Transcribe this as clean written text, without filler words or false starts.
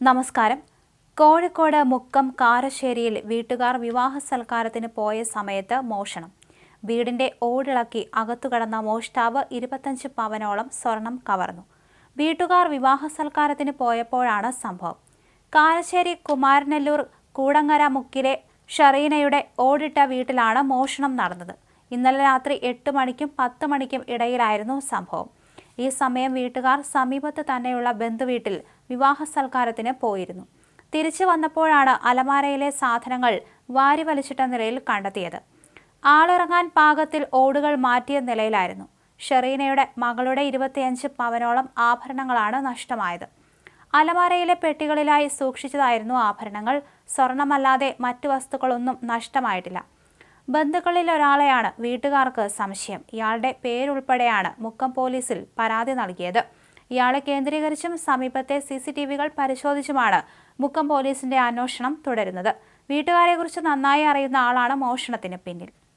നമസ്കാരം. കോഴിക്കോട് മുക്കം കാരശ്ശേരിയിൽ വീട്ടുകാർ വിവാഹ സൽക്കാരത്തിന് പോയ സമയത്ത് മോഷണം. വീടിന്റെ ഓടിളക്കി അകത്തുകടന്ന മോഷ്ടാവ് 25 പവനോളം സ്വർണം കവർന്നു. വീട്ടുകാർ വിവാഹ സൽക്കാരത്തിന് പോയപ്പോഴാണ് സംഭവം. കാരശ്ശേരി കുമാരനെല്ലൂർ കൂടങ്ങര മുക്കിലെ ഷറീനയുടെ ഓടിട്ട വീട്ടിലാണ് മോഷണം നടന്നത്. ഇന്നലെ രാത്രി 8 മണിക്കും 10 മണിക്കും ഇടയിലായിരുന്നു സംഭവം. ഈ സമയം വീട്ടുകാർ സമീപത്ത് തന്നെയുള്ള ബന്ധുവീട്ടിൽ വിവാഹ സൽക്കാരത്തിന് പോയിരുന്നു. തിരിച്ചു വന്നപ്പോഴാണ് അലമാരയിലെ സാധനങ്ങൾ വാരിവലിച്ചിട്ട നിലയിൽ കണ്ടെത്തിയത്. ആളിറങ്ങാൻ പാകത്തിൽ ഓടുകൾ മാറ്റിയ നിലയിലായിരുന്നു. ഷെറീനയുടെ മകളുടെ 25 പവനോളം ആഭരണങ്ങളാണ് നഷ്ടമായത്. അലമാരയിലെ പെട്ടികളിലായി സൂക്ഷിച്ചതായിരുന്നു ആഭരണങ്ങൾ. സ്വർണമല്ലാതെ മറ്റു വസ്തുക്കളൊന്നും നഷ്ടമായിട്ടില്ല. ബന്ധുക്കളിൽ ഒരാളെയാണ് വീട്ടുകാർക്ക് സംശയം. ഇയാളുടെ പേരുൾപ്പെടെയാണ് മുക്കം പോലീസിൽ പരാതി നൽകിയത്. ഇയാളെ കേന്ദ്രീകരിച്ചും സമീപത്തെ CCTVകൾ പരിശോധിച്ചുമാണ് മുക്കം പോലീസിന്റെ അന്വേഷണം തുടരുന്നത്. വീട്ടുകാരെക്കുറിച്ച് നന്നായി അറിയുന്ന ആളാണ് മോഷണത്തിന് പിന്നിൽ.